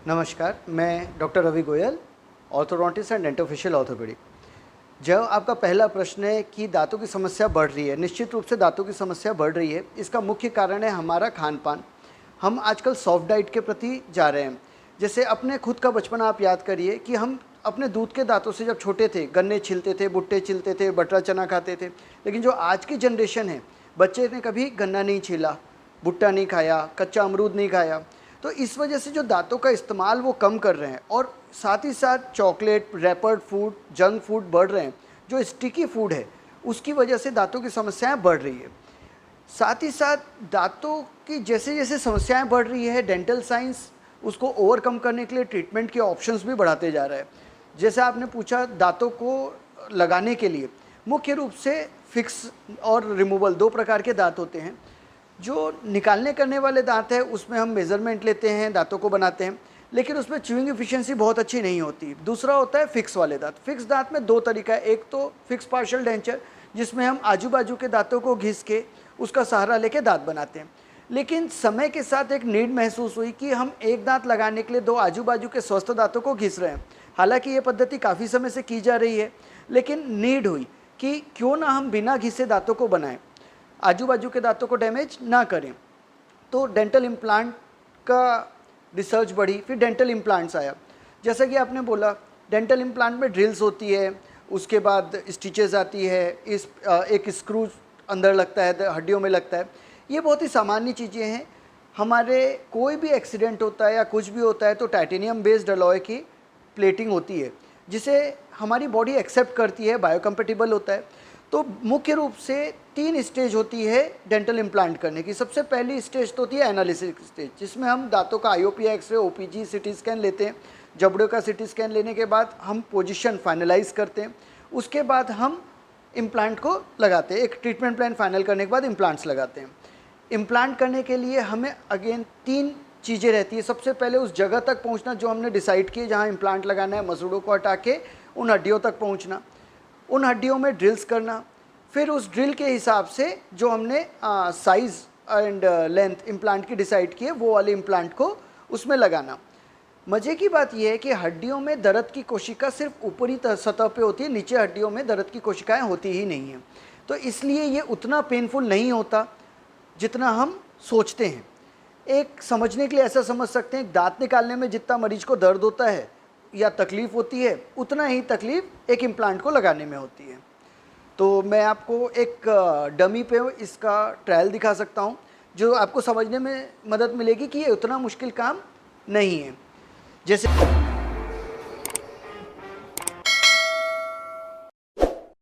नमस्कार, मैं doctor Ravi Goyal, orthodontist and dentofacial orthopaedic. जब आपका पहला प्रश्न है कि दांतों की समस्या बढ़ रही है, निश्चित रूप से दांतों की समस्या बढ़ रही है। इसका मुख्य कारण है हमारा खान-पान। हम आजकल सॉफ्ट डाइट के प्रति जा रहे हैं। जैसे अपने खुद का बचपन आप याद करिए कि हम अपने दूध के दांतों से जब छोटे थे, गन्ने छिलते थे, भुट्टे छिलते थे, बटरा चना खाते थे। लेकिन जो आज की जनरेशन है, बच्चे ने कभी गन्ना नहीं छीला, भुट्टा नहीं खाया, कच्चा अमरूद नहीं खाया। तो इस वजह से जो दांतों का इस्तेमाल वो कम कर रहे हैं और साथ ही साथ चॉकलेट, रैपर्ड फूड, जंक फूड बढ़ रहे हैं। जो स्टिकी फूड है, उसकी वजह से दांतों की समस्याएं बढ़ रही है। साथ ही साथ दांतों की जैसे जैसे समस्याएं बढ़ रही है, डेंटल साइंस उसको ओवरकम करने के लिए ट्रीटमेंट के ऑप्शंस भी बढ़ाते जा रहा है। जैसे आपने पूछा दांतों को लगाने के लिए, मुख्य रूप से फिक्स और रिमूवल दो प्रकार के दांत होते हैं। जो निकालने करने वाले दांत है उसमें हम मेज़रमेंट लेते हैं, दांतों को बनाते हैं, लेकिन उसमें च्यूइंग एफिशिएंसी बहुत अच्छी नहीं होती। दूसरा होता है फिक्स वाले दांत। फिक्स दांत में दो तरीका है, एक तो फिक्स पार्शियल डेंचर जिसमें हम आजू बाजू के दांतों को घिस के उसका सहारा लेके दांत बनाते हैं। लेकिन समय के साथ एक नीड महसूस हुई कि हम एक दांत लगाने के लिए दो आजू बाजू के स्वस्थ दांतों को घिस रहे हैं। हालांकि ये पद्धति काफ़ी समय से की जा रही है, लेकिन नीड हुई कि क्यों ना हम बिना घिसे दांतों को बनाएं, आजू बाजू के दांतों को डैमेज ना करें। तो डेंटल इम्प्लांट का रिसर्च बढ़ी, फिर डेंटल इम्प्लांट्स आया। जैसा कि आपने बोला, डेंटल इम्प्लांट में ड्रिल्स होती है, उसके बाद स्टिचेस आती है, एक स्क्रू अंदर लगता है, हड्डियों में लगता है। ये बहुत ही सामान्य चीज़ें हैं। हमारे कोई भी एक्सीडेंट होता है या कुछ भी होता है तो टाइटेनियम बेस्ड अलॉय की प्लेटिंग होती है, जिसे हमारी बॉडी एक्सेप्ट करती है, बायोकम्पेटिबल होता है। तो मुख्य रूप से 3 स्टेज होती है डेंटल इम्प्लांट करने की। सबसे पहली स्टेज तो होती है एनालिसिस स्टेज, जिसमें हम दांतों का IOP x ray, OPG, CT scan लेते हैं। जबड़ों का सीटी स्कैन लेने के बाद हम पोजीशन फाइनलाइज करते हैं। उसके बाद हम इम्प्लांट को लगाते हैं। एक ट्रीटमेंट प्लान फाइनल करने के बाद इम्प्लांट्स लगाते हैं। इम्प्लांट करने के लिए हमें अगेन 3 चीज़ें रहती है। सबसे पहले उस जगह तक पहुंचना जो हमने डिसाइड की है जहां इम्प्लांट लगाना है, मसूड़ों को हटा के उन हड्डियों तक पहुंचना, उन हड्डियों में ड्रिल्स करना, फिर उस ड्रिल के हिसाब से जो हमने साइज़ एंड लेंथ इम्प्लांट की डिसाइड की है वो वाले इम्प्लांट को उसमें लगाना। मज़े की बात यह है कि हड्डियों में दर्द की कोशिका सिर्फ ऊपरी सतह पे होती है, नीचे हड्डियों में दर्द की कोशिकाएं होती ही नहीं हैं। तो इसलिए ये उतना पेनफुल नहीं होता जितना हम सोचते हैं। एक समझने के लिए ऐसा समझ सकते हैं, दांत निकालने में जितना मरीज को दर्द होता है या तकलीफ़ होती है, उतना ही तकलीफ़ एक इम्प्लांट को लगाने में होती है। तो मैं आपको एक डमी पे इसका ट्रायल दिखा सकता हूँ, जो आपको समझने में मदद मिलेगी कि ये उतना मुश्किल काम नहीं है। जैसे